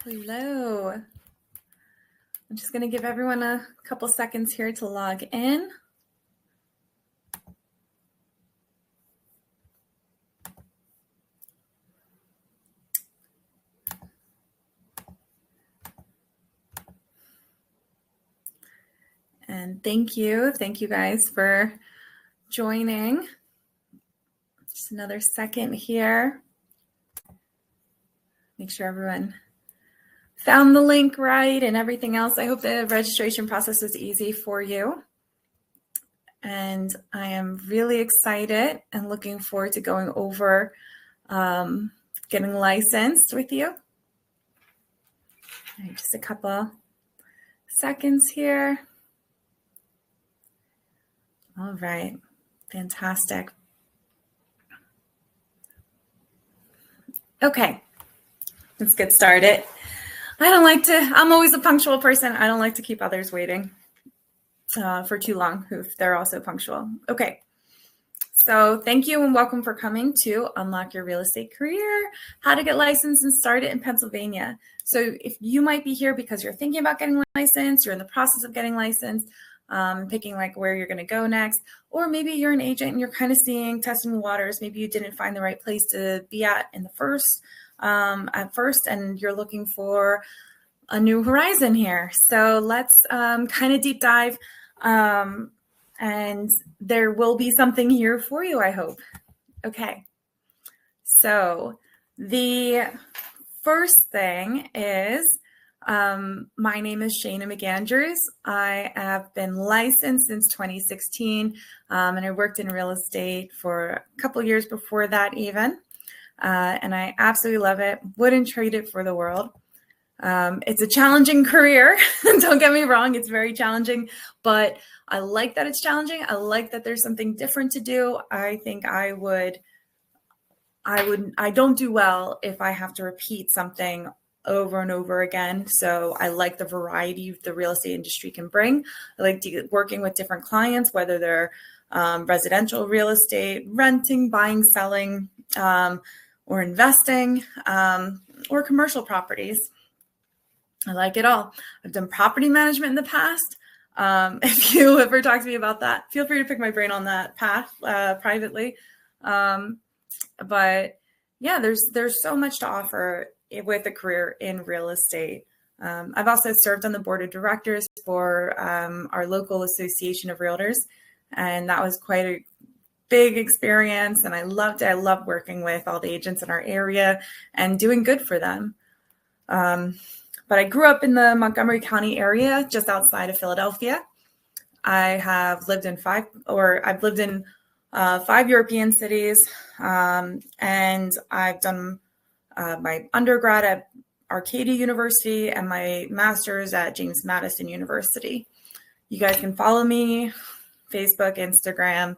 Hello. I'm just going to give everyone a couple seconds here to log in. And thank you guys for joining. Just another second here. Make sure everyone found the link right and everything else. I hope the registration process was easy for you. And I am really excited and looking forward to going over getting licensed with you. All right, just a couple seconds here. All right, fantastic. Okay, let's get started. I'm always a punctual person. I don't like to keep others waiting for too long if they're also punctual. Okay, so thank you and welcome for coming to Unlock Your Real Estate Career, how to get licensed and start it in Pennsylvania. So if you might be here because you're thinking about getting licensed, you're in the process of getting licensed, picking like where you're going to go next, or maybe you're an agent and you're kind of testing the waters. Maybe you didn't find the right place to be at first, and you're looking for a new horizon here. So let's kind of deep dive, and there will be something here for you, I hope. Okay, so the first thing is, my name is Shana McAndrews. I have been licensed since 2016, and I worked in real estate for a couple years before that even, and I absolutely love it. Wouldn't trade it for the world. It's a challenging career. Don't get me wrong. It's very challenging, but I like that it's challenging. I like that there's something different to do. I think I don't do well if I have to repeat something over and over again. So I like the variety the real estate industry can bring. I like working with different clients, whether they're residential real estate, renting, buying, selling, or investing, or commercial properties. I like it all. I've done property management in the past. If you ever talk to me about that, feel free to pick my brain on that path privately. But yeah, there's so much to offer with a career in real estate. I've also served on the board of directors for our local association of realtors, and that was quite a big experience, and I loved it. I love working with all the agents in our area and doing good for them. But I grew up in the Montgomery County area, just outside of Philadelphia. I've lived in 5 European cities, and I've done my undergrad at Arcadia University and my master's at James Madison University. You guys can follow me, Facebook, Instagram.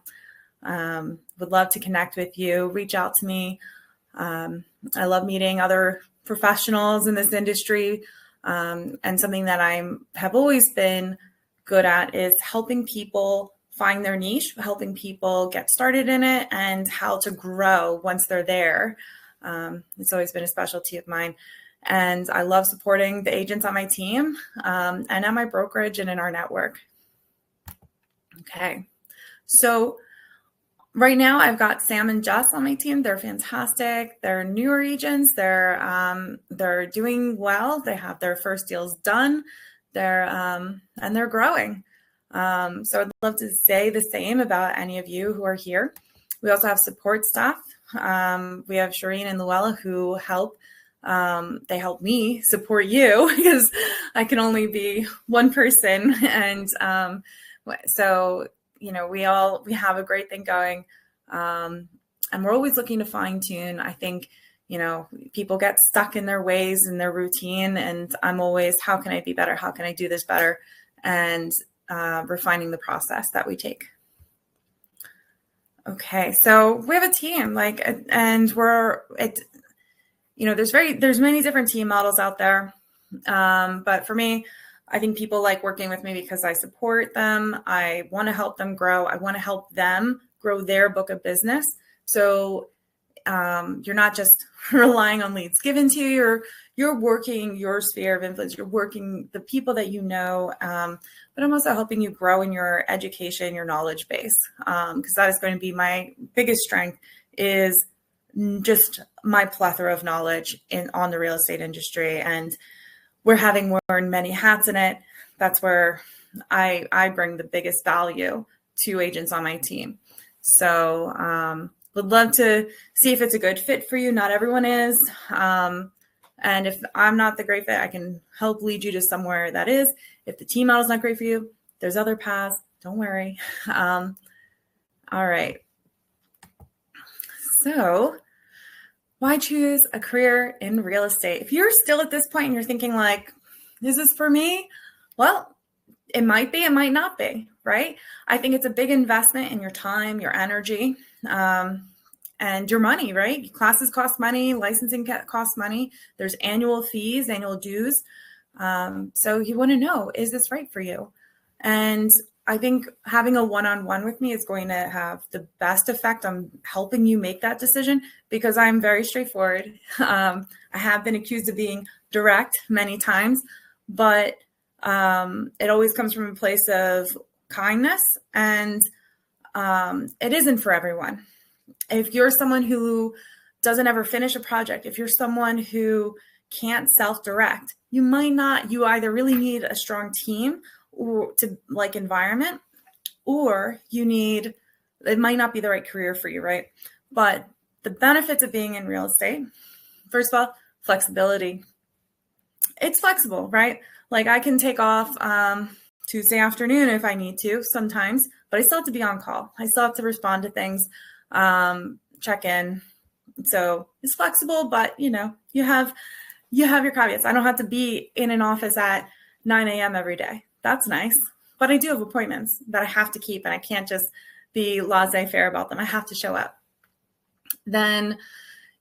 Would love to connect with you. Reach out to me. I love meeting other professionals in this industry. And something that I have always been good at is helping people find their niche, helping people get started in it, and how to grow once they're there. It's always been a specialty of mine. And I love supporting the agents on my team, and at my brokerage and in our network. Okay. So right now I've got Sam and Jess on my team. They're fantastic. They're newer agents. They're doing well. They have their first deals done. And they're growing. So I'd love to say the same about any of you who are here. We also have support staff. We have Shireen and Luella who help. They help me support you because I can only be one person. And so, we have a great thing going. And we're always looking to fine tune. I think, people get stuck in their ways and their routine. And I'm always, how can I be better? How can I do this better? And refining the process that we take. Okay, so we have a team, and there's many different team models out there. But for me, I think people like working with me because I support them. I want to help them grow. I want to help them grow their book of business. So you're not just relying on leads given to you. You're working your sphere of influence. You're working the people that you know, but I'm also helping you grow in your education, your knowledge base, because that is going to be my biggest strength, is just my plethora of knowledge on the real estate industry. And we're having worn many hats in it. That's where I bring the biggest value to agents on my team. So would love to see if it's a good fit for you. Not everyone is. And if I'm not the great fit, I can help lead you to somewhere that is. If the team model is not great for you, there's other paths. Don't worry. All right. So why choose a career in real estate? If you're still at this point and you're thinking like, is this for me? Well, it might be, it might not be, right? I think it's a big investment in your time, your energy, and your money, right? Classes cost money, licensing costs money. There's annual fees, annual dues. So you want to know, is this right for you? And I think having a one-on-one with me is going to have the best effect on helping you make that decision, because I'm very straightforward. I have been accused of being direct many times, but it always comes from a place of kindness, and it isn't for everyone. If you're someone who doesn't ever finish a project, if you're someone who can't self-direct, you either really need a strong team or to like environment, or it might not be the right career for you, right? But the benefits of being in real estate, first of all, flexibility. It's flexible, right? Like I can take off Tuesday afternoon if I need to sometimes, but I still have to be on call. I still have to respond to things, check in. So it's flexible, but you have your caveats. I don't have to be in an office at 9 a.m. every day. That's nice. But I do have appointments that I have to keep, and I can't just be laissez-faire about them. I have to show up. Then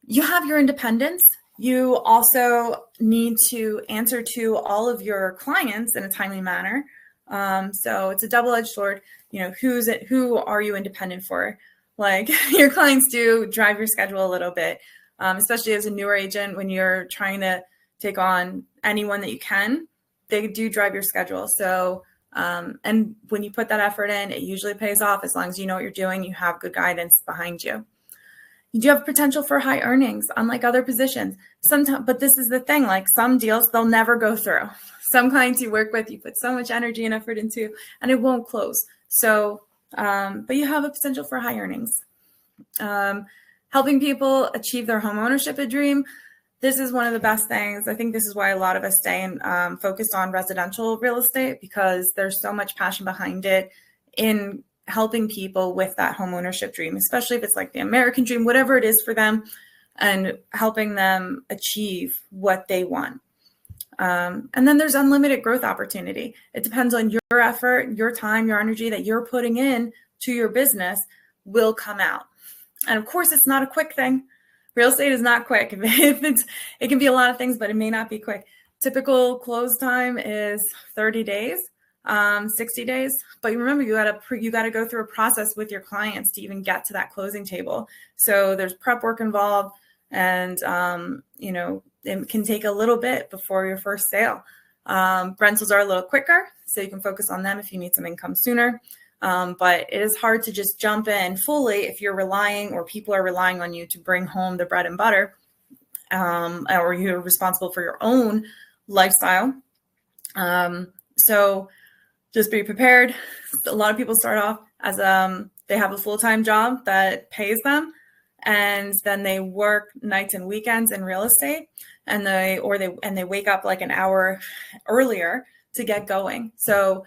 you have your independence. You also need to answer to all of your clients in a timely manner. So it's a double-edged sword. Who are you independent for? Like your clients do drive your schedule a little bit, especially as a newer agent, when you're trying to take on anyone that you can, they do drive your schedule. So, and when you put that effort in, it usually pays off as long as you know what you're doing, you have good guidance behind you. You do have potential for high earnings, unlike other positions. Sometimes, but this is the thing, like some deals, they'll never go through. Some clients you work with, you put so much energy and effort into, and it won't close. So, but you have a potential for high earnings. Helping people achieve their home ownership dream. This is one of the best things. I think this is why a lot of us stay and focused on residential real estate, because there's so much passion behind it in helping people with that home ownership dream, especially if it's like the American dream, whatever it is for them, and helping them achieve what they want. And then there's unlimited growth opportunity. It depends on your effort, your time, your energy that you're putting in to your business will come out. And of course, it's not a quick thing. Real estate is not quick. It can be a lot of things, but it may not be quick. Typical close time is 30 days, 60 days. But remember, you got to go through a process with your clients to even get to that closing table. So there's prep work involved, and it can take a little bit before your first sale. Rentals are a little quicker, so you can focus on them if you need some income sooner. But it is hard to just jump in fully if you're relying, or people are relying on you to bring home the bread and butter, or you're responsible for your own lifestyle. So just be prepared. A lot of people start off as they have a full-time job that pays them, and then they work nights and weekends in real estate, and they wake up like an hour earlier to get going. So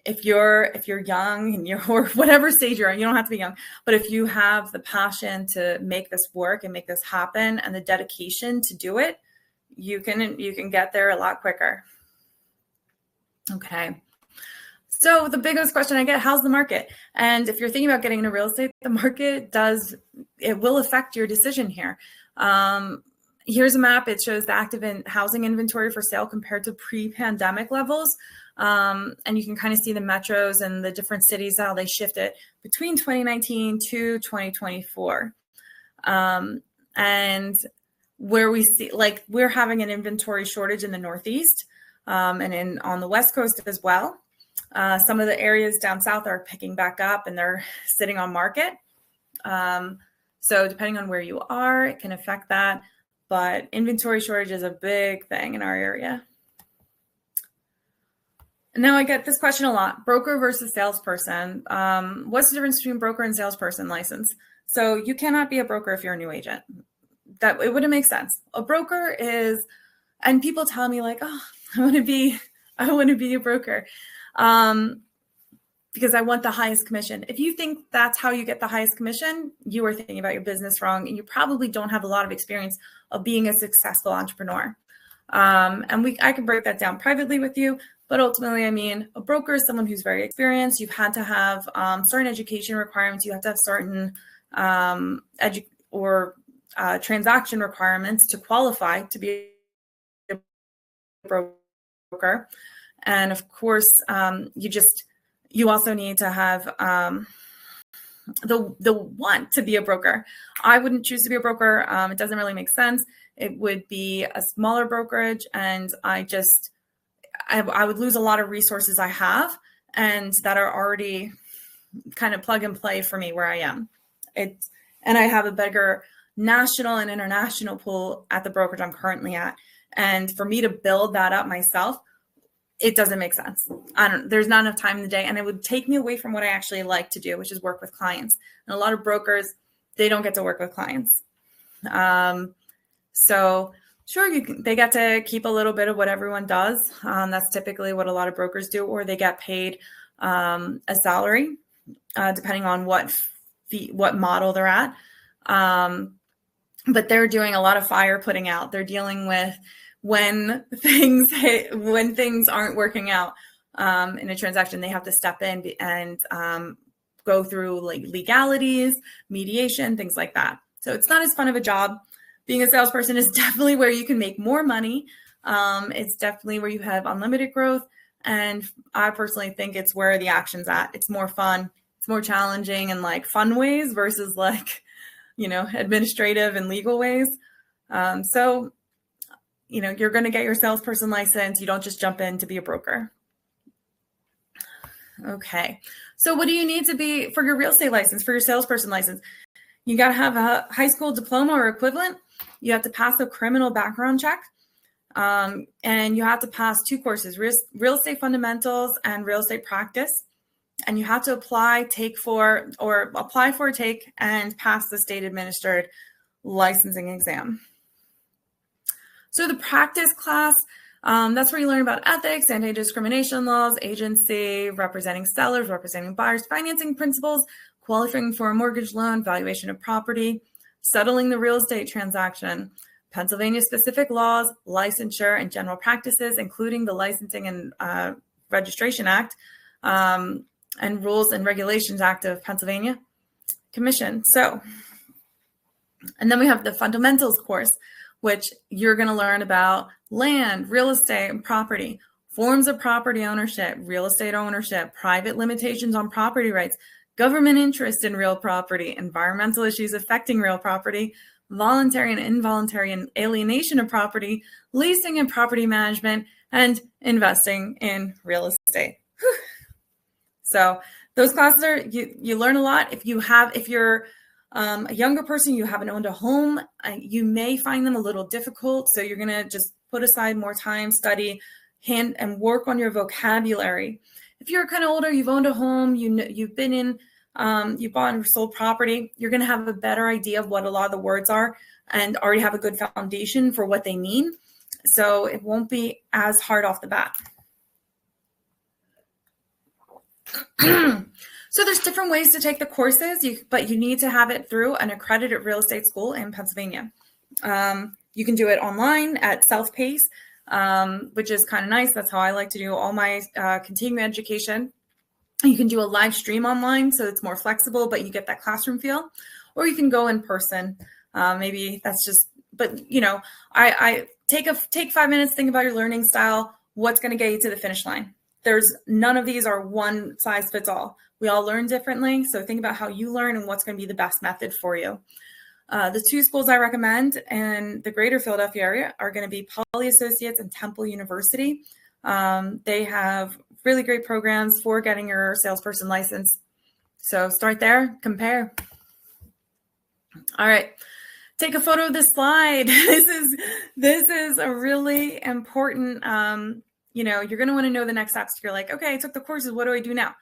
if you're young and you're, or whatever stage you're in, you don't have to be young, but if you have the passion to make this work and make this happen and the dedication to do it, you can get there a lot quicker. Okay. So the biggest question I get, how's the market? And if you're thinking about getting into real estate, the market will affect your decision here. Here's a map. It shows the active housing inventory for sale compared to pre-pandemic levels. And you can kind of see the metros and the different cities, how they shifted between 2019 to 2024. And where we see, like, we're having an inventory shortage in the Northeast, and on the West Coast as well. Some of the areas down south are picking back up and they're sitting on market. So depending on where you are, it can affect that. But inventory shortage is a big thing in our area. And now I get this question a lot: broker versus salesperson. What's the difference between broker and salesperson license? So you cannot be a broker if you're a new agent. That it wouldn't make sense. A broker is, and people tell me like, oh, I want to be a broker because I want the highest commission. If you think that's how you get the highest commission, you are thinking about your business wrong, and you probably don't have a lot of experience of being a successful entrepreneur. And I can break that down privately with you, but ultimately, I mean, a broker is someone who's very experienced. You've had to have certain education requirements. You have to have certain transaction requirements to qualify to be a broker. And of course, you also need to have the want to be a broker. I wouldn't choose to be a broker. It doesn't really make sense. It would be a smaller brokerage, and I would lose a lot of resources I have and that are already kind of plug and play for me where I am. And I have a bigger national and international pool at the brokerage I'm currently at. And for me to build that up myself, it doesn't make sense. There's not enough time in the day, and it would take me away from what I actually like to do, which is work with clients. And a lot of brokers, they don't get to work with clients. So sure, they get to keep a little bit of what everyone does. That's typically what a lot of brokers do, or they get paid a salary, depending on what model they're at. But they're doing a lot of fire putting out. They're dealing with when things aren't working out in a transaction. They have to step in and go through like legalities, mediation, things like that. So it's not as fun of a job. Being a salesperson is definitely where you can make more money. It's definitely where you have unlimited growth. And I personally think it's where the action's at. It's more fun. It's more challenging in like fun ways versus like, administrative and legal ways. So, you're going to get your salesperson license. You don't just jump in to be a broker. Okay. So what do you need to be for your real estate license, for your salesperson license? You got to have a high school diploma or equivalent. You have to pass a criminal background check. And you have to pass 2 courses, real estate fundamentals and real estate practice. And you have to apply, take, and pass the state administered licensing exam. So the practice class, that's where you learn about ethics, anti-discrimination laws, agency, representing sellers, representing buyers, financing principles, qualifying for a mortgage loan, valuation of property, settling the real estate transaction, Pennsylvania specific laws, licensure, and general practices, including the Licensing and Registration Act, and Rules and Regulations Act of Pennsylvania Commission. So, and then we have the fundamentals course, which you're going to learn about land, real estate, and property, forms of property ownership, real estate ownership, private limitations on property rights, government interest in real property, environmental issues affecting real property, voluntary and involuntary alienation of property, leasing and property management, and investing in real estate. Whew. So those classes are, you learn a lot. If you're a younger person, you haven't owned a home, you may find them a little difficult. So you're going to just put aside more time, study, and work on your vocabulary. If you're kind of older, you've owned a home, you've been in, you bought and sold property, you're going to have a better idea of what a lot of the words are and already have a good foundation for what they mean. So it won't be as hard off the bat. So there's different ways to take the courses, but you need to have it through an accredited real estate school in Pennsylvania. You can do it online at Self-Pace, which is kind of nice. That's how I like to do all my continuing education. You can do a live stream online, so it's more flexible, but you get that classroom feel. Or you can go in person. Maybe that's just, but I take 5 minutes, think about your learning style, what's going to get you to the finish line. None of these are one size fits all. We all learn differently. So think about how you learn and what's going to be the best method for you. The two schools I recommend in the greater Philadelphia area are going to be Poly Associates and Temple University. They have really great programs for getting your salesperson license. So start there, compare. All right. Take a photo of this slide. This is a really important, you're going to want to know the next steps. You're like, okay, I took the courses. What do I do now?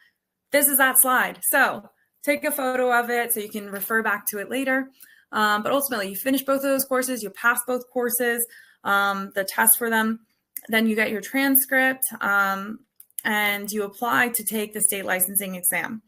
This is that slide. So take a photo of it so you can refer back to it later. But ultimately, you finish both of those courses, you pass both courses, the test for them, then you get your transcript, and you apply to take the state licensing exam.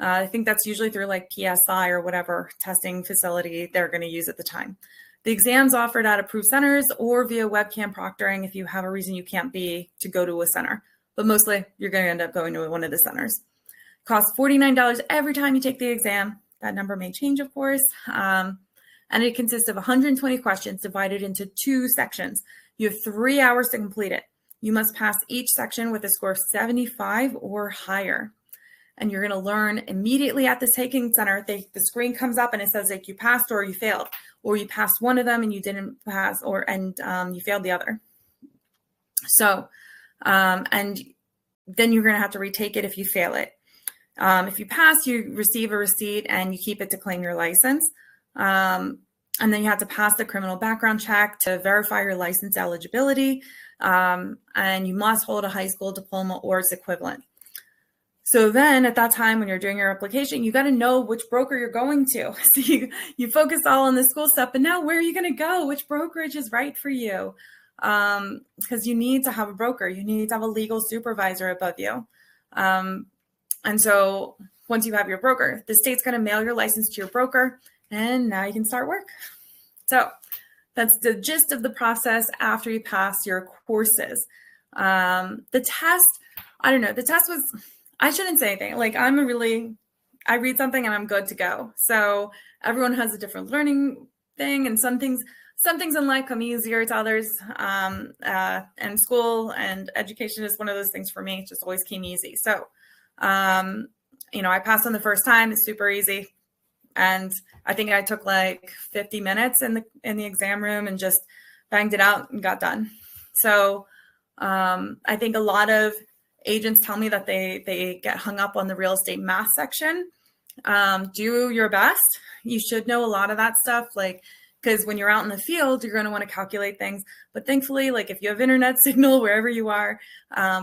I think that's usually through like PSI or whatever testing facility they're going to use at the time. The exam's offered at approved centers or via webcam proctoring if you have a reason you can't be to go to a center. But mostly, you're going to end up going to one of the centers. It costs $49 every time you take the exam. That number may change, of course. And it consists of 120 questions divided into 2 sections. You have 3 hours to complete it. You must pass each section with a score of 75 or higher. And you're going to learn immediately at the taking center. The screen comes up and it says like you passed or you failed, or you passed one of them and you didn't pass, and you failed the other. So, and then you're going to have to retake it if you fail it. If you pass, you receive a receipt and you keep it to claim your license. And then you have to pass the criminal background check to verify your license eligibility. And you must hold a high school diploma or its equivalent. So then at that time, when you're doing your application, you got to know which broker you're going to. So you focus all on the school stuff, but now where are you going to go? Which brokerage is right for you? Because you need to have a broker. You need to have a legal supervisor above you. And so once you have your broker, the state's going to mail your license to your broker, and now you can start work. So that's the gist of the process after you pass your courses. The test, I don't know, the test was, I shouldn't say anything. Like I read something and I'm good to go. So everyone has a different learning thing, and some things in life come easier to others. And school and education is one of those things for me. It just always came easy. So, I passed on the first time. It's super easy. And I think I took like 50 minutes in the exam room and just banged it out and got done. So I think a lot of agents tell me that they get hung up on the real estate math section. Do your best. You should know a lot of that stuff, because when you're out in the field, you're going to want to calculate things. But thankfully, if you have internet signal wherever you are,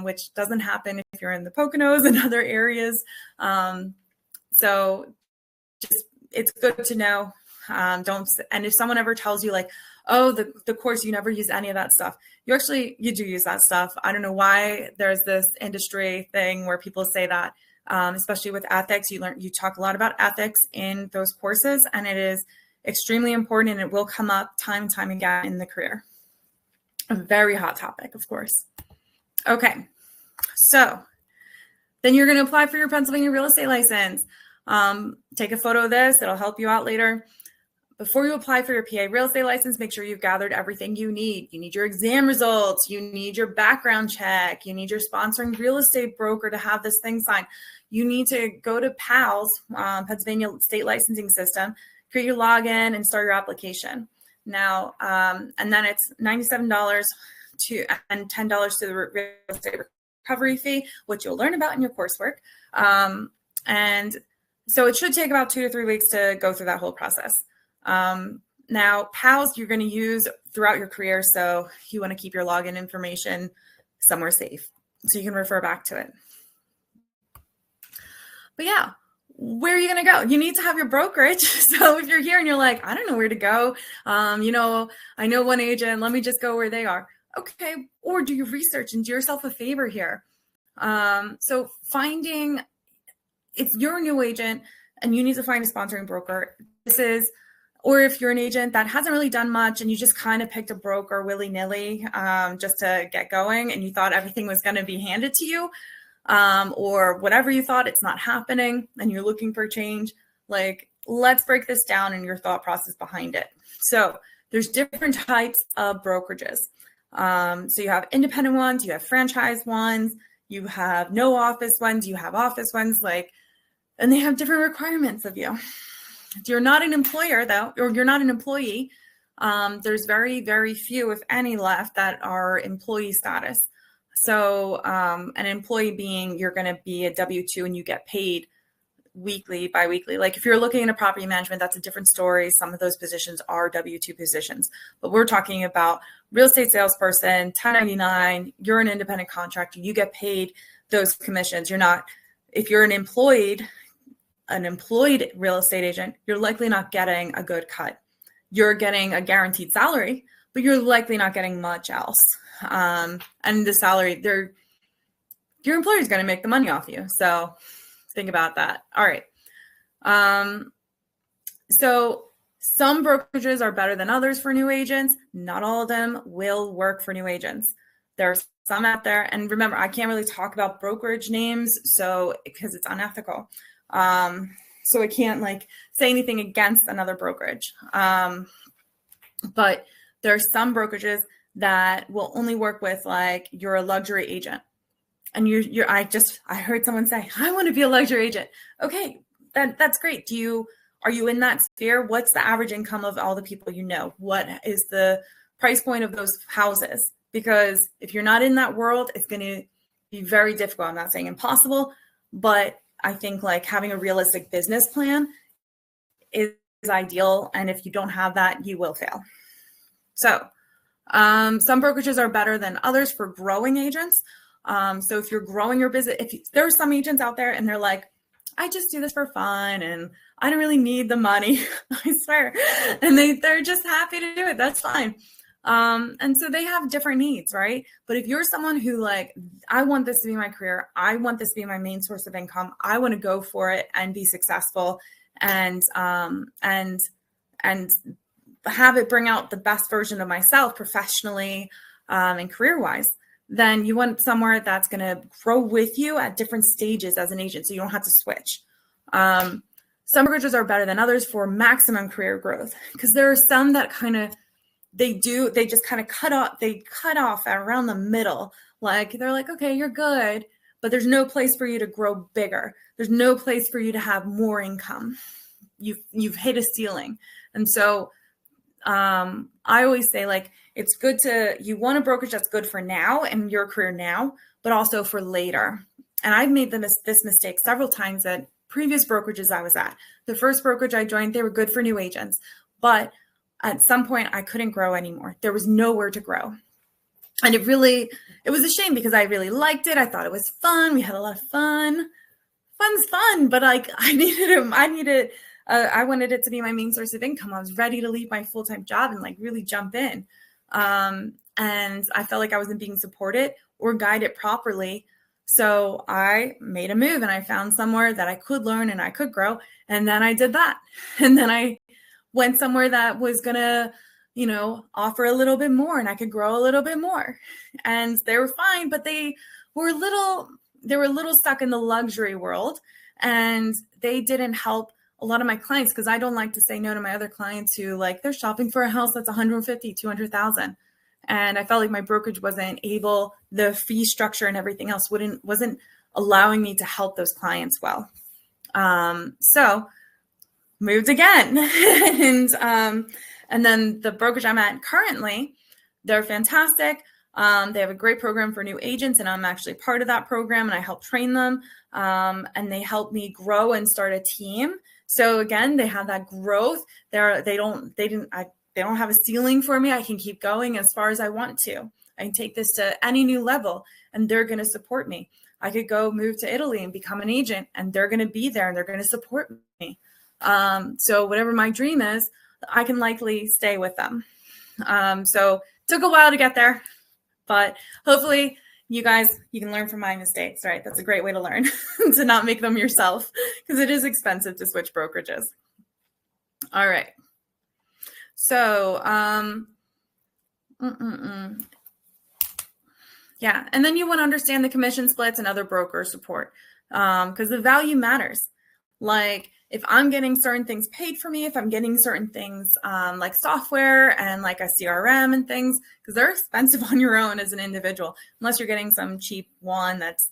which doesn't happen if you're in the Poconos and other areas. So just, it's good to know. And if someone ever tells you oh, the course, you never use any of that stuff. You do use that stuff. I don't know why there's this industry thing where people say that, especially with ethics. You talk a lot about ethics in those courses, and it is extremely important, and it will come up time and time again in the career. A very hot topic, of course. Okay, so then you're going to apply for your Pennsylvania real estate license. Take a photo of this. It'll help you out later. Before you apply for your PA real estate license, make sure you've gathered everything you need. You need your exam results. You need your background check. You need your sponsoring real estate broker to have this thing signed. You need to go to PALS, Pennsylvania State Licensing System, create your login and start your application. Now, and then it's $97 and $10 to the real estate recovery fee, which you'll learn about in your coursework. And so it should take about 2 to 3 weeks to go through that whole process. Now, PALS you're going to use throughout your career, so you want to keep your login information somewhere safe so you can refer back to it. But yeah, where are you going to go? You need to have your brokerage. So if you're here and you're like, I don't know where to go, I know one agent, let me just go where they are. Okay, or do your research and do yourself a favor here. So if you're a new agent and you need to find a sponsoring broker, or if you're an agent that hasn't really done much and you just kind of picked a broker willy-nilly just to get going, and you thought everything was going to be handed to you, or whatever you thought, it's not happening and you're looking for change, let's break this down and your thought process behind it. So there's different types of brokerages. So you have independent ones, you have franchise ones, you have no office ones, you have office ones, and they have different requirements of you. If you're not an employer though, or you're not an employee, there's very, very few, if any, left that are employee status. So an employee being you're going to be a W-2 and you get paid weekly, biweekly. Like if you're looking into property management, that's a different story. Some of those positions are W-2 positions, but we're talking about real estate salesperson, 1099, you're an independent contractor, you get paid those commissions. You're not, if you're an employed real estate agent, you're likely not getting a good cut. You're getting a guaranteed salary, but you're likely not getting much else. And the salary, your employer is going to make the money off you. So think about that. All right. So some brokerages are better than others for new agents. Not all of them will work for new agents. There are some out there. And remember, I can't really talk about brokerage names because it's unethical. So I can't like say anything against another brokerage. But there are some brokerages that will only work with like you're a luxury agent. And I heard someone say, I want to be a luxury agent. Okay, that's great. Are you in that sphere? What's the average income of all the people you know? What is the price point of those houses? Because if you're not in that world, it's going to be very difficult. I'm not saying impossible, but I think like having a realistic business plan is ideal. And if you don't have that, you will fail. So some brokerages are better than others for growing agents. So if you're growing your business, there are some agents out there and they're like, I just do this for fun and I don't really need the money, I swear. And they're just happy to do it. That's fine. And so they have different needs, right? But if you're someone who like, I want this to be my career, I want this to be my main source of income, I want to go for it and be successful and have it bring out the best version of myself professionally and career-wise, then you want somewhere that's going to grow with you at different stages as an agent, so you don't have to switch. Some brokerages are better than others for maximum career growth because there are some that they just kind of cut off around the middle. Like they're like, okay, you're good, but there's no place for you to grow bigger. There's no place for you to have more income. You've hit a ceiling. And so I always say like, it's good you want a brokerage that's good for now and your career now, but also for later. And I've made this mistake several times at previous brokerages I was at. The first brokerage I joined, they were good for new agents, but at some point I couldn't grow anymore. There was nowhere to grow. And it was a shame because I really liked it. I thought it was fun. We had a lot of fun. Fun's fun, but like I wanted it to be my main source of income. I was ready to leave my full-time job and like really jump in. And I felt like I wasn't being supported or guided properly. So I made a move and I found somewhere that I could learn and I could grow. And then I did that. And then I went somewhere that was going to, offer a little bit more and I could grow a little bit more. And they were fine, but they were a little stuck in the luxury world and they didn't help a lot of my clients because I don't like to say no to my other clients who like they're shopping for a house that's 150, 200,000. And I felt like my brokerage wasn't able, the fee structure and everything else wasn't allowing me to help those clients well. So moved again. And then the brokerage I'm at currently, they're fantastic. They have a great program for new agents and I'm actually part of that program and I help train them. And they help me grow and start a team. So again, they have that growth. They don't have a ceiling for me. I can keep going as far as I want to. I can take this to any new level and they're going to support me. I could go move to Italy and become an agent and they're going to be there and they're going to support me. So whatever my dream is, I can likely stay with them. So it took a while to get there, but hopefully you can learn from my mistakes, right? That's a great way to learn to not make them yourself because it is expensive to switch brokerages. All right. So, yeah. And then you want to understand the commission splits and other broker support because the value matters. Like if I'm getting certain things paid for me, if I'm getting certain things like software and like a CRM and things, because they're expensive on your own as an individual, unless you're getting some cheap one that's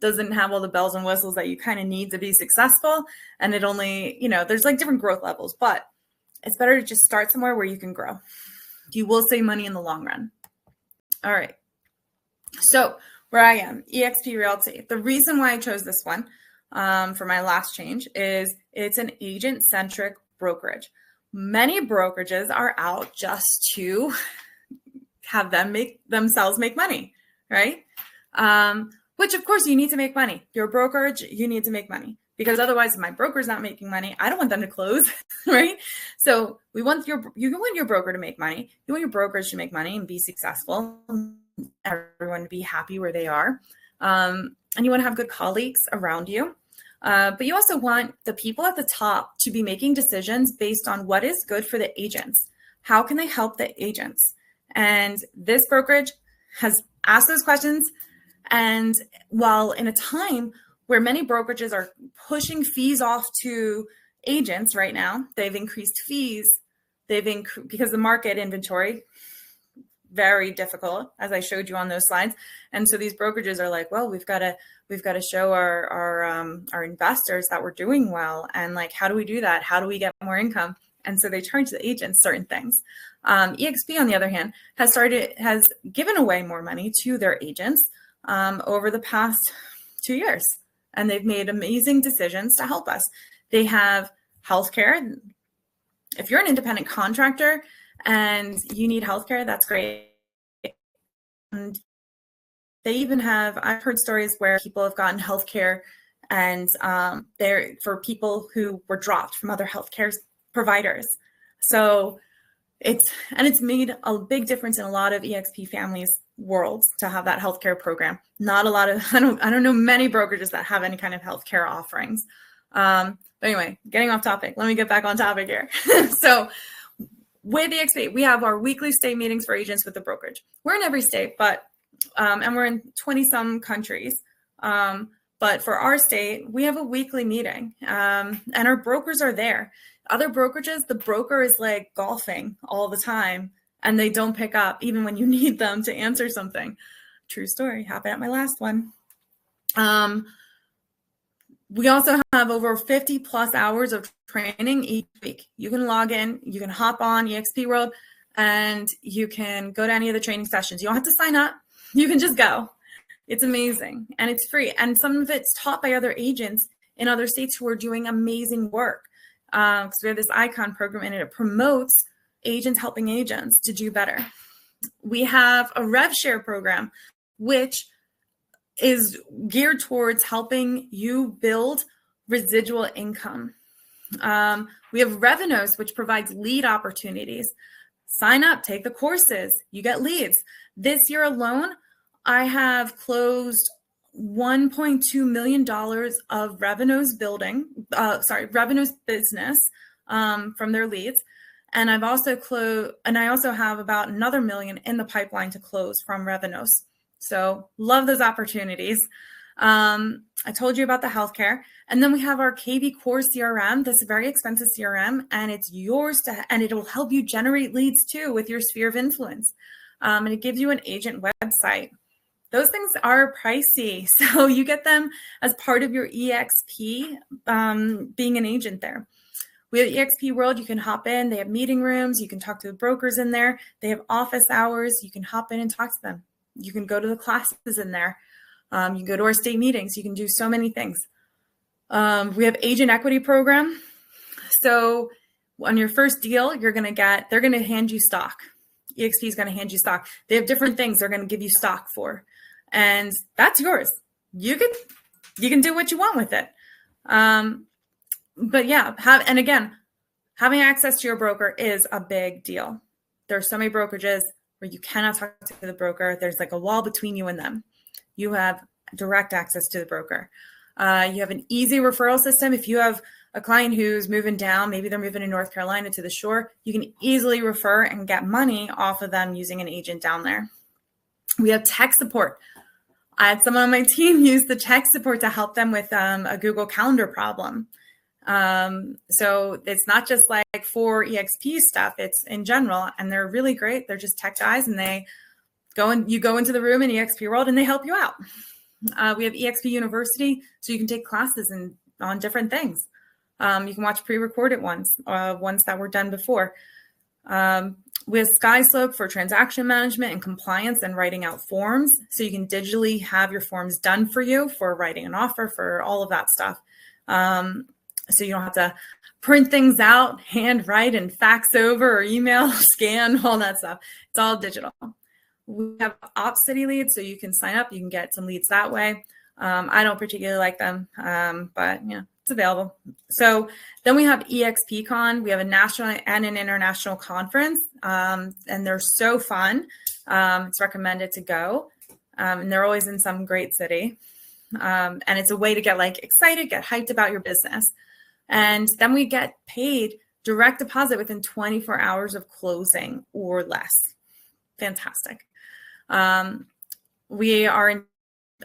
doesn't have all the bells and whistles that you kind of need to be successful. And it only, there's like different growth levels, but it's better to just start somewhere where you can grow. You will save money in the long run. All right. So where I am, eXp Realty. The reason why I chose this one for my last change is it's an agent-centric brokerage. Many brokerages are out just to have them themselves make money, right? Which of course you need to make money. You're a brokerage, you need to make money, because otherwise if my broker's not making money, I don't want them to close, right? So you want your broker to make money. You want your brokerage to make money and be successful. Everyone to be happy where they are. And you want to have good colleagues around you. But you also want the people at the top to be making decisions based on what is good for the agents. How can they help the agents? And this brokerage has asked those questions. And while in a time where many brokerages are pushing fees off to agents right now, they've increased fees. Because the market inventory, very difficult, as I showed you on those slides. And so these brokerages are like, well, we've got to show our investors that we're doing well. And like, how do we do that? How do we get more income? And so they charge the agents certain things. eXp, on the other hand, has given away more money to their agents over the past 2 years. And they've made amazing decisions to help us. They have healthcare. If you're an independent contractor and you need healthcare, that's great. And they even I've heard stories where people have gotten healthcare and they're for people who were dropped from other healthcare providers. So it's made a big difference in a lot of eXp families' worlds to have that healthcare program. Not a lot of, I don't know many brokerages that have any kind of healthcare offerings. But anyway, getting off topic, let me get back on topic here. So with eXp, we have our weekly state meetings for agents with the brokerage. We're in every state, but and we're in 20 some countries. But for our state, we have a weekly meeting, and our brokers are there. Other brokerages, the broker is like golfing all the time, and they don't pick up even when you need them to answer something. True story, happened at my last one. We also have over 50 plus hours of training each week. You can log in, you can hop on eXp World, and you can go to any of the training sessions. You don't have to sign up. You can just go. It's amazing, and it's free. And some of it's taught by other agents in other states who are doing amazing work. Because we have this ICON program, and it promotes agents helping agents to do better. We have a RevShare program, which is geared towards helping you build residual income. We have Revenos, which provides lead opportunities. Sign up, take the courses, you get leads. This year alone, I have closed $1.2 million of Revenos Revenos business from their leads. And I also have about another $1 million in the pipeline to close from Revenos. So love those opportunities. I told you about the healthcare. And then we have our KV Core CRM, this very expensive CRM, and it's yours and it will help you generate leads too with your sphere of influence. And it gives you an agent website. Those things are pricey. So you get them as part of your eXp, being an agent there. We have eXp World, you can hop in. They have meeting rooms. You can talk to the brokers in there. They have office hours. You can hop in and talk to them. You can go to the classes in there. You can go to our state meetings. You can do so many things. We have agent equity program. So on your first deal, they're going to hand you stock. eXp is going to hand you stock. They have different things they're going to give you stock for. And that's yours. You can do what you want with it. But yeah, having access to your broker is a big deal. There are so many brokerages where you cannot talk to the broker. There's like a wall between you and them. You have direct access to the broker. You have an easy referral system. If you have a client who's moving down, maybe they're moving to North Carolina to the shore, you can easily refer and get money off of them using an agent down there. We have tech support. I had someone on my team use the tech support to help them with a Google Calendar problem. So it's not just like for eXp stuff, it's in general, and they're really great. They're just tech guys, and you go into the room in eXp World and they help you out. We have EXP University, so you can take classes on different things. You can watch pre-recorded ones that were done before. We have SkySlope for transaction management and compliance and writing out forms. So you can digitally have your forms done for you for writing an offer, for all of that stuff. So you don't have to print things out, handwrite and fax over or email, scan, all that stuff. It's all digital. We have Opcity leads, so you can sign up. You can get some leads that way. I don't particularly like them, but it's available. So then we have EXPCon. We have a national and an international conference, and they're so fun. It's recommended to go, and they're always in some great city. And it's a way to get excited, get hyped about your business. And then we get paid direct deposit within 24 hours of closing or less. Fantastic. We are in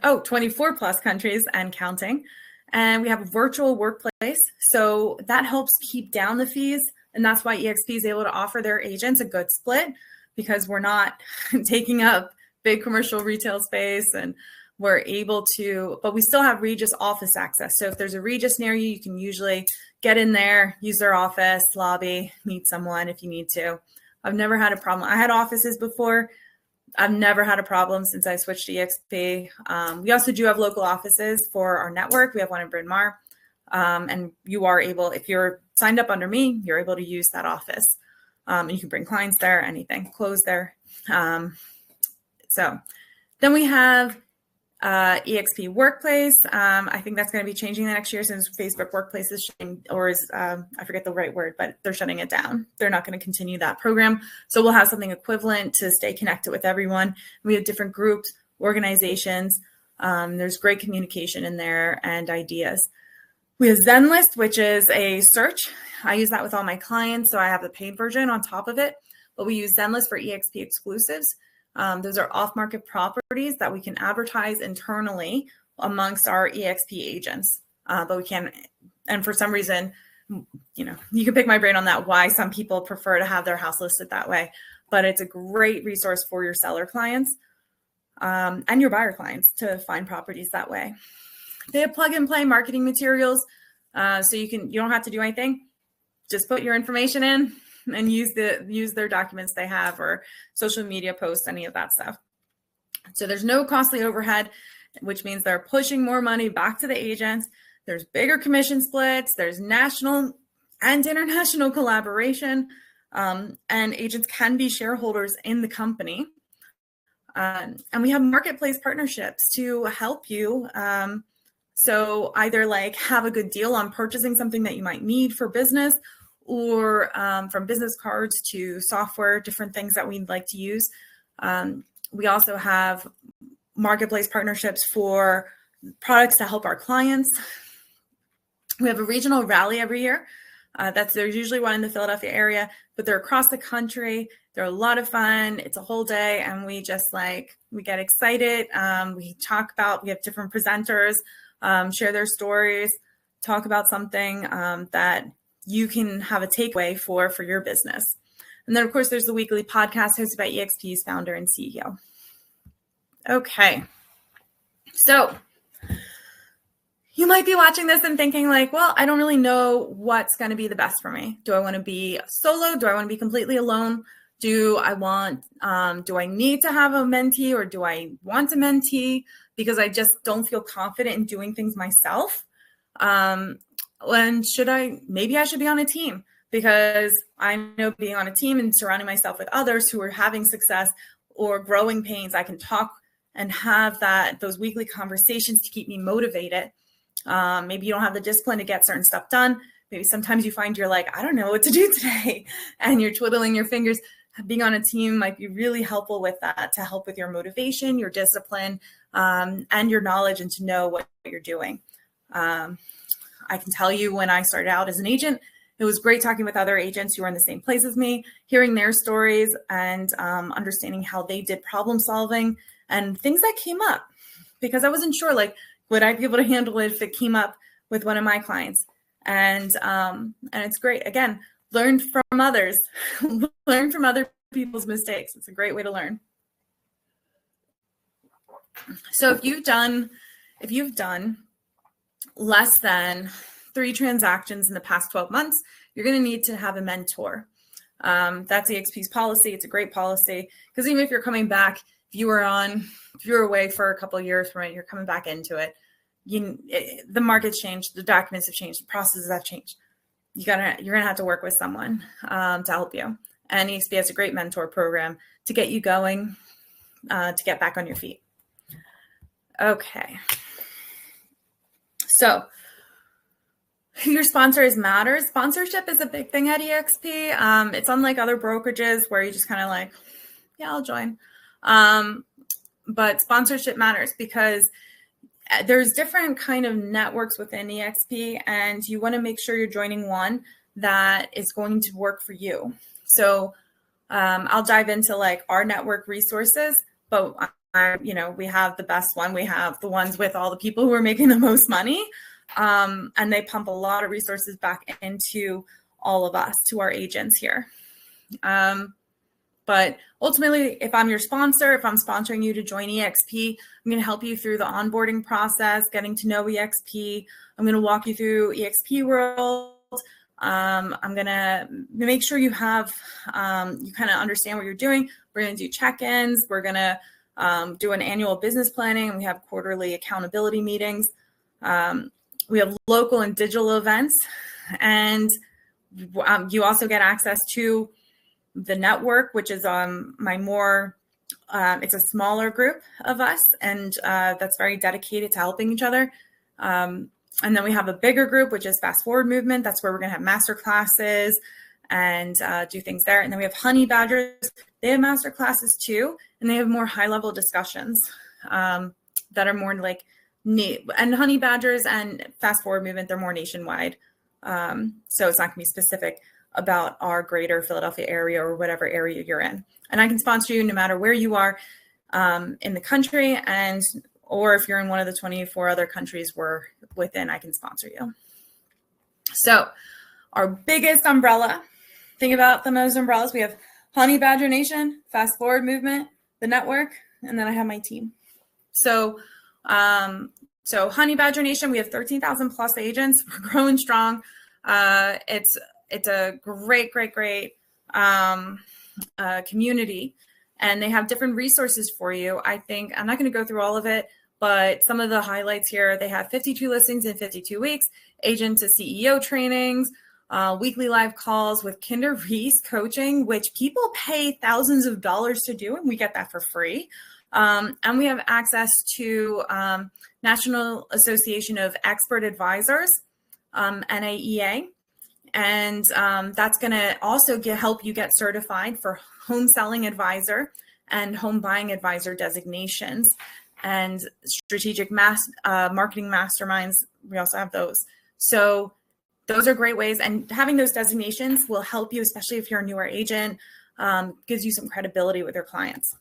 24 plus countries and counting. And we have a virtual workplace. So that helps keep down the fees. And that's why EXP is able to offer their agents a good split, because we're not taking up big commercial retail space, and we're able to, but we still have Regus office access. So if there's a Regus near you, you can usually get in there, use their office, lobby, meet someone if you need to. I've never had a problem. I had offices before. I've never had a problem since I switched to EXP. We also do have local offices for our network. We have one in Bryn Mawr. And you are able, if you're signed up under me, you're able to use that office. And you can bring clients there, anything, close there. So then we have EXP Workplace. I think that's going to be changing the next year, since Facebook Workplace is shutting, or is, I forget the right word, but they're shutting it down. They're not going to continue that program. So we'll have something equivalent to stay connected with everyone. We have different groups, organizations. There's great communication in there and ideas. We have Zenlist, which is a search. I use that with all my clients, so I have the paid version on top of it. But we use Zenlist for EXP exclusives. Those are off-market properties that we can advertise internally amongst our EXP agents. But we can, and for some reason, you can pick my brain on that, why some people prefer to have their house listed that way. But it's a great resource for your seller clients and your buyer clients to find properties that way. They have plug and play marketing materials. So you don't have to do anything. Just put your information in and use their documents they have, or social media posts, any of that stuff. So there's no costly overhead, which means they're pushing more money back to the agents. There's bigger commission splits. There's national and international collaboration, and agents can be shareholders in the company. And we have marketplace partnerships to help you. So either have a good deal on purchasing something that you might need for business, or from business cards to software, different things that we'd like to use. We also have marketplace partnerships for products to help our clients. We have a regional rally every year. There's usually one in the Philadelphia area, but they're across the country. They're a lot of fun. It's a whole day, and we just we get excited. We have different presenters, share their stories, talk about something that you can have a takeaway for your business. And then, of course, there's the weekly podcast hosted by EXP's founder and CEO. Okay. So you might be watching this and thinking well, I don't really know what's going to be the best for me. Do I want to be solo? Do I want to be completely alone? Do I need to have a mentee, or do I want a mentee because I just don't feel confident in doing things myself? And maybe I should be on a team, because I know being on a team and surrounding myself with others who are having success or growing pains, I can talk and have those weekly conversations to keep me motivated. Maybe you don't have the discipline to get certain stuff done. Maybe sometimes you find you're I don't know what to do today, and you're twiddling your fingers. Being on a team might be really helpful with that, to help with your motivation, your discipline, and your knowledge, and to know what you're doing. I can tell you, when I started out as an agent, it was great talking with other agents who were in the same place as me, hearing their stories, and understanding how they did problem solving and things that came up, because I wasn't sure, would I be able to handle it if it came up with one of my clients? And it's great. Again, learn from others, learn from other people's mistakes. It's a great way to learn. So if you've done less than 3 transactions in the past 12 months, you're going to need to have a mentor. That's EXP's policy. It's a great policy because even if you're coming back, if you were away for a couple of years from it, you're coming back into it. The market's changed, the documents have changed, the processes have changed. You're gonna have to work with someone to help you. And EXP has a great mentor program to get you going, to get back on your feet. Okay. So who your sponsor is matters. Sponsorship is a big thing at EXP. It's unlike other brokerages where you just kind of like, yeah, I'll join. But sponsorship matters because there's different kind of networks within EXP, and you want to make sure you're joining one that is going to work for you. So I'll dive into like our network resources, but we have the best one. We have the ones with all the people who are making the most money. And they pump a lot of resources back into all of us, to our agents here. But ultimately, if I'm your sponsor, if I'm sponsoring you to join EXP, I'm going to help you through the onboarding process, getting to know EXP. I'm going to walk you through EXP World. I'm going to make sure you have, you kind of understand what you're doing. We're going to do check-ins. We're going to do an annual business planning, and we have quarterly accountability meetings. We have local and digital events, and you also get access to the network, which is it's a smaller group of us, and that's very dedicated to helping each other. And then we have a bigger group, which is Fast Forward Movement. That's where we're going to have master classes and do things there. And then we have Honey Badgers. They have master classes too, and they have more high-level discussions that are more like and Honey Badgers and Fast Forward Movement, they're more nationwide. So it's not going to be specific about our greater Philadelphia area or whatever area you're in. And I can sponsor you no matter where you are in the country, or if you're in one of the 24 other countries we're within, I can sponsor you. So our biggest umbrella, think about them as umbrellas. We have Honey Badger Nation, Fast Forward Movement, the network, and then I have my team. So Honey Badger Nation, we have 13,000 plus agents. We're growing strong. It's a great community, and they have different resources for you. I think I'm not going to go through all of it, but some of the highlights here, they have 52 listings in 52 weeks, agent to CEO trainings, weekly live calls with Kinder Reese coaching, which people pay thousands of dollars to do, and we get that for free. And we have access to National Association of Expert Advisors, NAEA. And that's going to also help you get certified for home selling advisor and home buying advisor designations, and strategic marketing masterminds. We also have those. So those are great ways. And having those designations will help you, especially if you're a newer agent, gives you some credibility with your clients.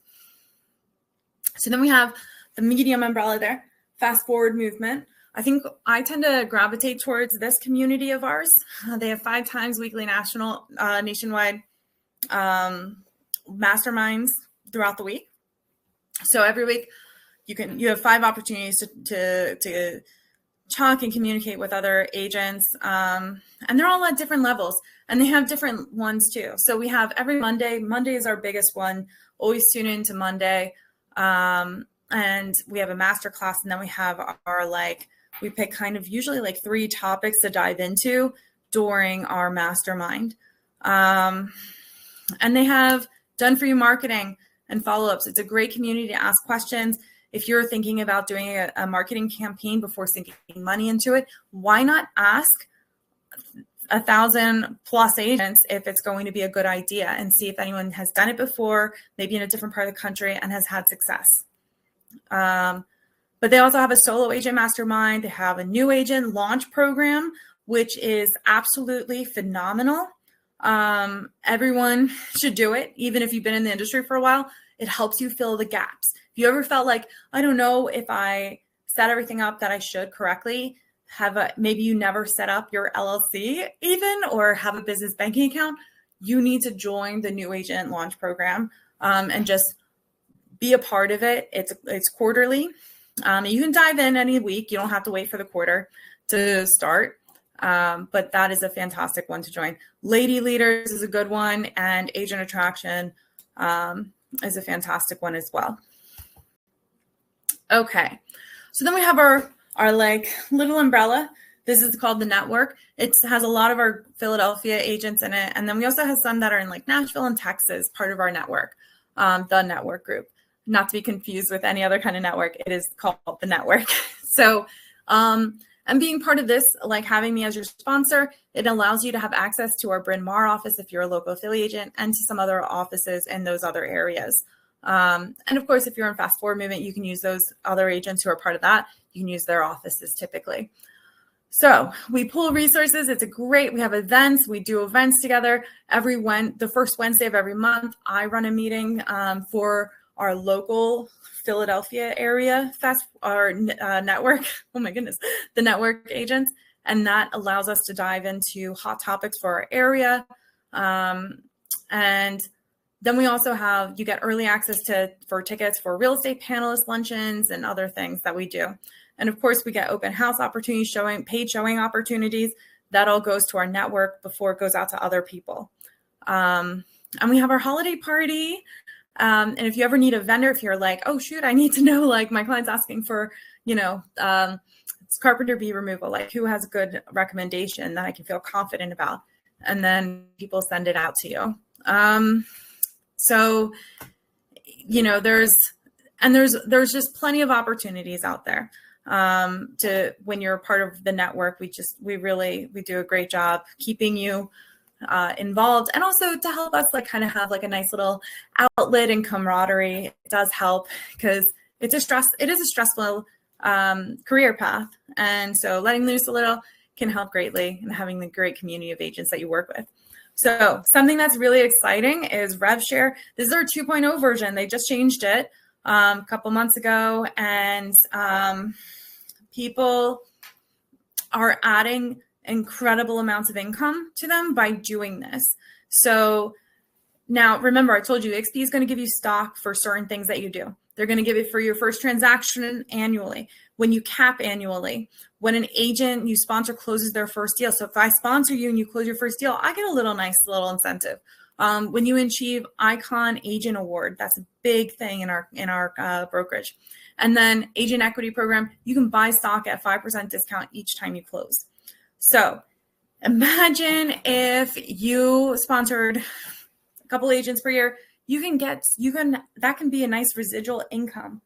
So then we have the medium umbrella there, Fast Forward Movement. I think I tend to gravitate towards this community of ours. They have 5 times weekly nationwide masterminds throughout the week. So every week you have 5 opportunities to talk and communicate with other agents. And they're all at different levels, and they have different ones too. So we have every Monday. Monday is our biggest one. Always tune in to Monday. And we have a master class, and then we have we pick kind of usually like 3 topics to dive into during our mastermind. And they have done for you marketing and follow-ups. It's a great community to ask questions. If you're thinking about doing a marketing campaign before sinking money into it, why not ask 1,000 plus agents if it's going to be a good idea, and see if anyone has done it before, maybe in a different part of the country, and has had success. But they also have a solo agent mastermind. They have a new agent launch program, which is absolutely phenomenal. Everyone should do it, even if you've been in the industry for a while. It helps you fill the gaps. If you ever felt like, I don't know if I set everything up that I should correctly, maybe you never set up your LLC even, or have a business banking account, you need to join the new agent launch program, and just be a part of it. It's quarterly. You can dive in any week. You don't have to wait for the quarter to start. But that is a fantastic one to join. Lady Leaders is a good one, and Agent Attraction is a fantastic one as well. Okay, so then we have our like little umbrella. This is called the network. It has a lot of our Philadelphia agents in it, and then we also have some that are in like Nashville and Texas, part of our network, the network group. Not to be confused with any other kind of network. It is called the network. So, and being part of this, like having me as your sponsor, it allows you to have access to our Bryn Mawr office if you're a local Philly agent, and to some other offices in those other areas. And of course, if you're in Fast Forward Movement, you can use those other agents who are part of that. You can use their offices typically. So we pull resources. We have events. We do events together the first Wednesday of every month. I run a meeting for our local Philadelphia area network. Oh my goodness, the network agents. And that allows us to dive into hot topics for our area. And then we also you get early access for tickets for real estate panelist luncheons and other things that we do. And of course, we get open house opportunities, paid showing opportunities. That all goes to our network before it goes out to other people. And we have our holiday party. And if you ever need a vendor, if you're like, oh, shoot, I need to know, like my client's asking for, it's carpenter bee removal, like who has a good recommendation that I can feel confident about. And then people send it out to you. So, there's just plenty of opportunities out there. When you're a part of the network, we do a great job keeping you involved, and also to help us like kind of have like a nice little outlet and camaraderie. It does help because it is a stressful career path, and so letting loose a little can help greatly in having the great community of agents that you work with. So something that's really exciting is RevShare. This is our 2.0 version. They just changed it a couple months ago, and people are adding incredible amounts of income to them by doing this. So now remember, I told you EXP is going to give you stock for certain things that you do. They're going to give it for your first transaction annually, when you cap annually, when an agent you sponsor closes their first deal. So if I sponsor you and you close your first deal, I get a nice little incentive. When you achieve Icon Agent Award, that's a big thing in our brokerage. And then Agent Equity Program, you can buy stock at 5% discount each time you close. So imagine if you sponsored a couple agents per year, that can be a nice residual income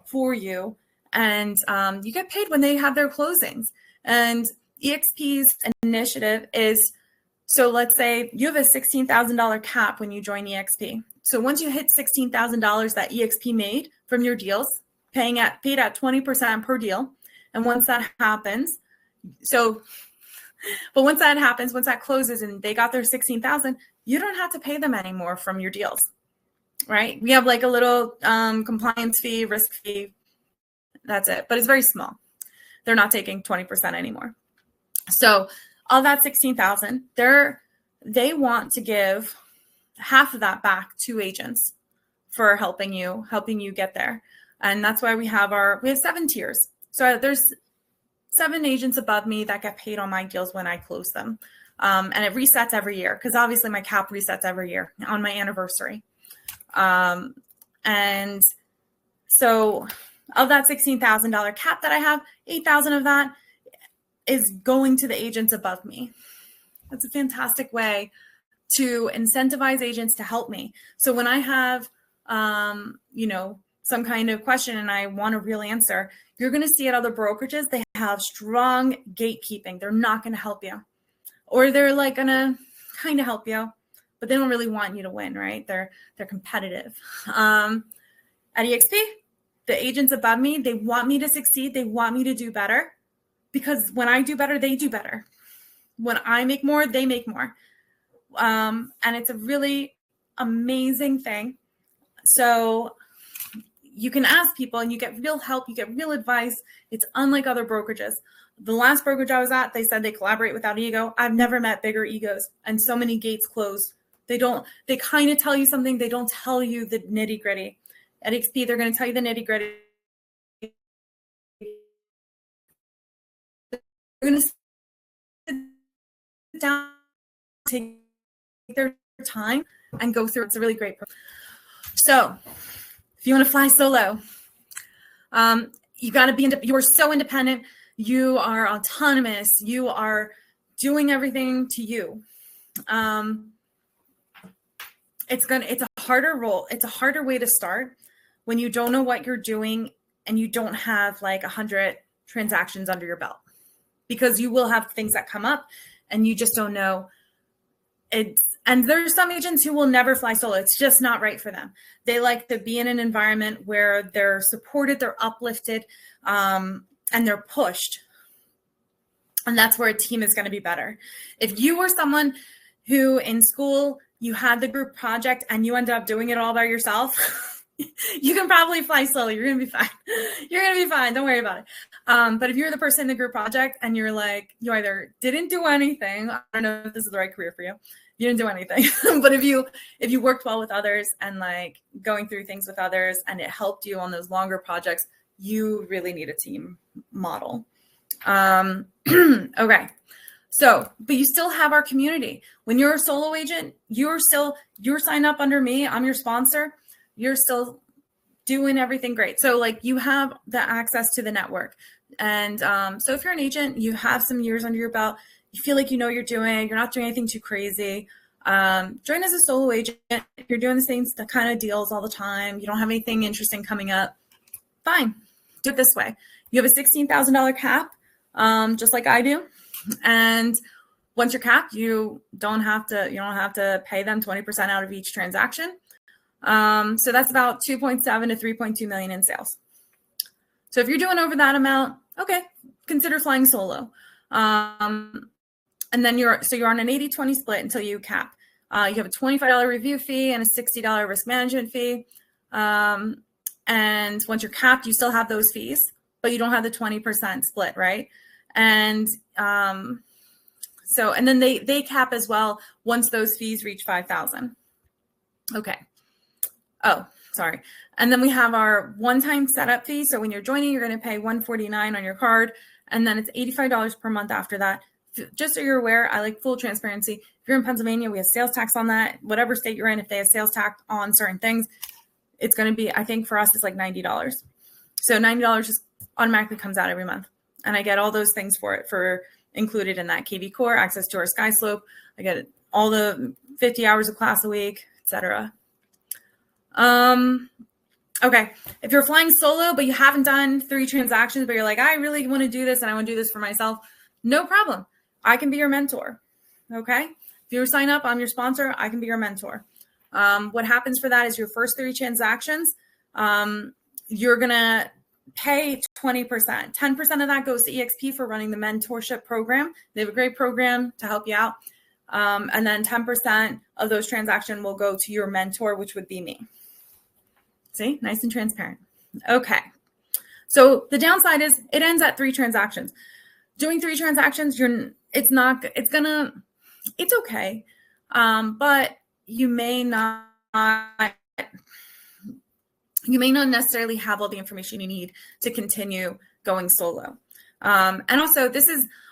for you. And you get paid when they have their closings. And EXP's initiative is, so let's say you have a $16,000 cap when you join EXP. So once you hit $16,000 that EXP made from your deals, paid at 20% per deal. And once that happens, once that closes and they got their $16,000, you don't have to pay them anymore from your deals, right? We have like a little compliance fee, risk fee. That's it, but it's very small. They're not taking 20% anymore. So all that $16,000, they want to give half of that back to agents for helping you get there. And that's why we have 7 tiers. So there's 7 agents above me that get paid on my deals when I close them. And it resets every year because obviously my cap resets every year on my anniversary. And so of that $16,000 cap that I have, $8,000 of that is going to the agents above me. That's a fantastic way to incentivize agents to help me. So when I have, some kind of question and I want a real answer, you're going to see at other brokerages, they have strong gatekeeping. They're not going to help you, or they're like going to kind of help you, but they don't really want you to win, right? They're competitive. At EXP, the agents above me, they want me to succeed. They want me to do better, because when I do better, they do better. When I make more, they make more. And it's a really amazing thing. So you can ask people and you get real help, you get real advice. It's unlike other brokerages. The last brokerage I was at, they said they collaborate without ego. I've never met bigger egos, and so many gates closed. They kind of tell you something. They don't tell you the nitty gritty. At EXP, they're going to tell you the nitty gritty. They're going to sit down, take their time, and go through. It's a really great program. So if you want to fly solo, you got to be, you are so independent. You are autonomous. You are doing everything to you. It's a harder role. It's a harder way to start when you don't know what you're doing and you don't have like 100 transactions under your belt, because you will have things that come up and you just don't know. And there's some agents who will never fly solo. It's just not right for them. They like to be in an environment where they're supported, they're uplifted, and they're pushed. And that's where a team is going to be better. If you were someone who in school, you had the group project and you end up doing it all by yourself, you can probably fly solo. You're going to be fine. You're going to be fine. Don't worry about it. But if you're the person in the group project and you're like, you either didn't do anything, I don't know if this is the right career for you. You didn't do anything. But if you worked well with others and like going through things with others and it helped you on those longer projects, you really need a team model. Okay. So, but you still have our community. When you're a solo agent, you're signed up under me. I'm your sponsor. You're still doing everything great. So like you have the access to the network. And so if you're an agent, you have some years under your belt, you feel like you know what you're doing, you're not doing anything too crazy. Join as a solo agent. If you're doing the same kind of deals all the time, you don't have anything interesting coming up, fine. Do it this way. You have a $16,000 cap, just like I do. And once you're capped, you don't have to pay them 20% out of each transaction. So that's about 2.7 to 3.2 million in sales. So if you're doing over that amount, okay, consider flying solo. And then you're on an 80-20 split until you cap. You have a $25 review fee and a $60 risk management fee. And once you're capped, you still have those fees, but you don't have the 20% split, right? And and then they cap as well once those fees reach 5,000. Okay. Oh, sorry. And then we have our one-time setup fee. So when you're joining, you're going to pay $149 on your card, and then it's $85 per month after that. Just so you're aware, I like full transparency. If you're in Pennsylvania, we have sales tax on that. Whatever state you're in, if they have sales tax on certain things, it's going to be, I think for us, it's like $90. So $90 just automatically comes out every month. And I get all those things for included in that KV Core, access to our SkySlope. I get all the 50 hours of class a week, etc. Okay. If you're flying solo, but you haven't done 3 transactions, but you're like, I really want to do this and I want to do this for myself, no problem. I can be your mentor. Okay. If you sign up, I'm your sponsor. I can be your mentor. What happens for that is your first 3 transactions, you're going to pay 20%. 10% of that goes to EXP for running the mentorship program. They have a great program to help you out. And then 10% of those transactions will go to your mentor, which would be me. See, nice and transparent. Okay. So the downside is it ends at 3 transactions. Doing 3 transactions, it's okay. But you may not necessarily have all the information you need to continue going solo. And also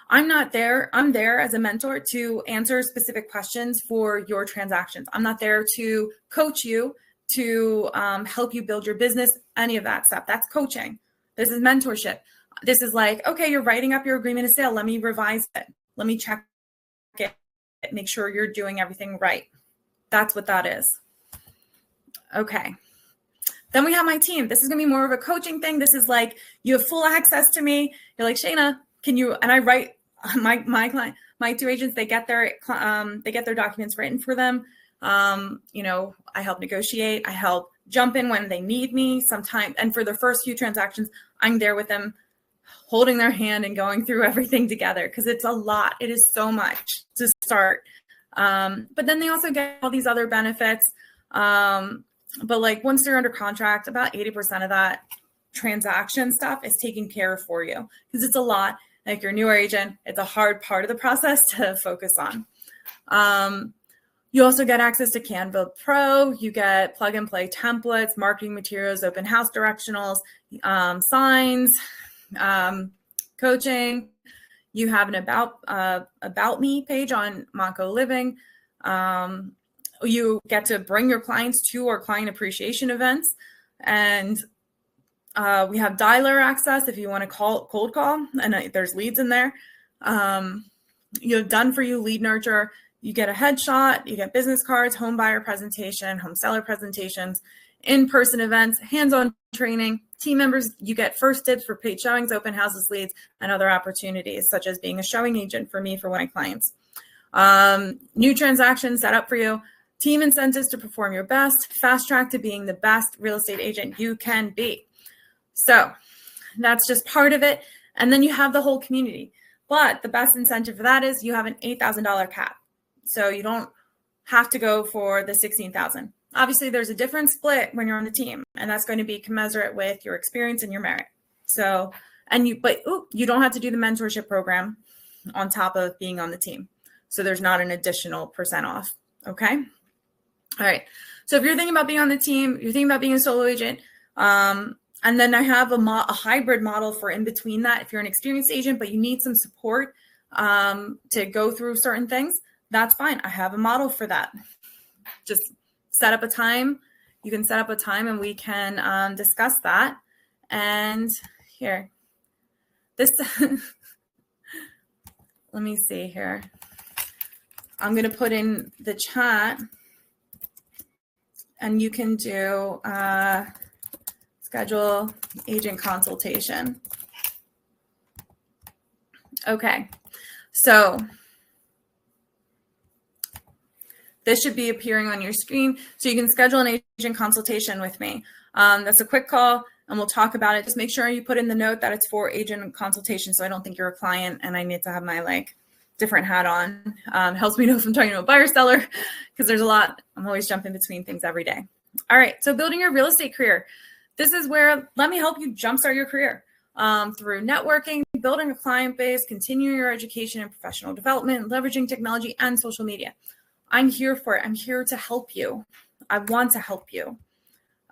I'm there as a mentor to answer specific questions for your transactions. I'm not there to coach you, to help you build your business, any of that stuff. That's coaching. This is mentorship. This is like, okay, you're writing up your agreement of sale. Let me revise it. Let me check it, make sure you're doing everything right. That's what that is. Okay. Then we have my team. This is going to be more of a coaching thing. This is like, you have full access to me. You're like, Shana, can you, and I write my client, my 2 agents, they get their documents written for them. I help negotiate. I help jump in when they need me sometimes. And for the first few transactions, I'm there with them, holding their hand and going through everything together, because it's a lot. It is so much to start. But then they also get all these other benefits. But like once they're under contract, about 80% of that transaction stuff is taken care of for you, because it's a lot. Like you're a newer agent, it's a hard part of the process to focus on. You also get access to Canva Pro. You get plug and play templates, marketing materials, open house directionals, signs, coaching. You have an about me page on Monco Living. You get to bring your clients to our client appreciation events, and we have dialer access if you want to cold call, and there's leads in there. You have done for you lead nurture. You get a headshot, you get business cards, home buyer presentation, home seller presentations, in-person events, hands-on training, team members. You get first dibs for paid showings, open houses, leads, and other opportunities, such as being a showing agent for me for one of my clients. New transactions set up for you, team incentives to perform your best, fast track to being the best real estate agent you can be. So that's just part of it. And then you have the whole community. But the best incentive for that is you have an $8,000 cap. So you don't have to go for the $16,000. Obviously, there's a different split when you're on the team, and that's going to be commensurate with your experience and your merit. So, you don't have to do the mentorship program on top of being on the team. So there's not an additional percent off. Okay. All right. So if you're thinking about being on the team, you're thinking about being a solo agent, and then I have a hybrid model for in between that. If you're an experienced agent, but you need some support to go through certain things, that's fine. I have a model for that. Just set up a time. You can set up a time and we can discuss that. And here, this, let me see here. I'm going to put in the chat and you can do schedule agent consultation. Okay, so this should be appearing on your screen. So you can schedule an agent consultation with me. That's a quick call and we'll talk about it. Just make sure you put in the note that it's for agent consultation so I don't think you're a client and I need to have my different hat on. Helps me know if I'm talking to a buyer seller because there's a lot. I'm always jumping between things every day. All right, so building your real estate career. This is where let me help you jumpstart your career through networking, building a client base, continuing your education and professional development, leveraging technology and social media. I'm here for it. I'm here to help you. I want to help you.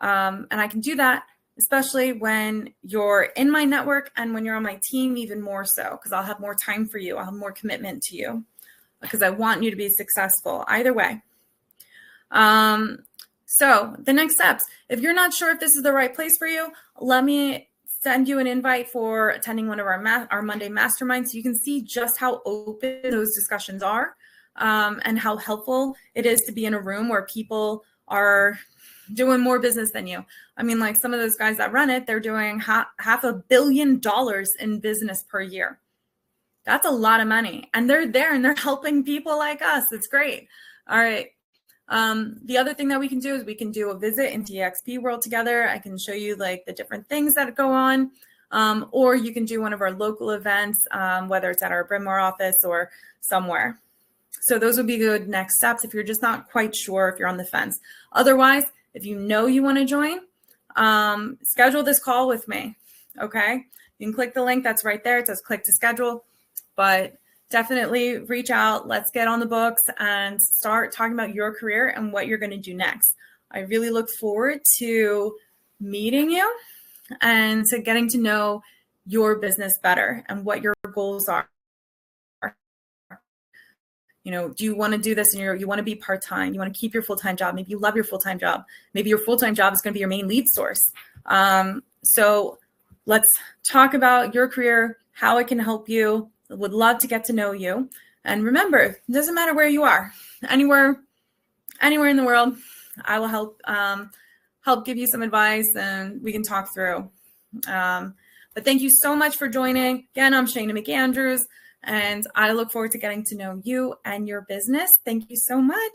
And I can do that, especially when you're in my network and when you're on my team, even more so, because I'll have more time for you. I'll have more commitment to you because I want you to be successful either way. So the next steps, if you're not sure if this is the right place for you, let me send you an invite for attending one of our Monday masterminds so you can see just how open those discussions are. And how helpful it is to be in a room where people are doing more business than you. I mean, like some of those guys that run it, they're doing $500 million in business per year. That's a lot of money. And they're there and they're helping people like us. It's great. All right. The other thing that we can do is we can do a visit into EXP World together. I can show you the different things that go on. Or you can do one of our local events, whether it's at our Bryn Mawr office or somewhere. So those would be good next steps if you're just not quite sure, if you're on the fence. Otherwise, if you know you want to join, schedule this call with me, okay? You can click the link that's right there. It says click to schedule, but definitely reach out. Let's get on the books and start talking about your career and what you're going to do next. I really look forward to meeting you and to getting to know your business better and what your goals are. Do you want to do this and you want to be part-time? You want to keep your full-time job? Maybe you love your full-time job. Maybe your full-time job is going to be your main lead source. So let's talk about your career, how it can help you. I would love to get to know you. And remember, it doesn't matter where you are, anywhere in the world, I will help give you some advice and we can talk through. But thank you so much for joining. Again, I'm Shana McAndrews. And I look forward to getting to know you and your business. Thank you so much.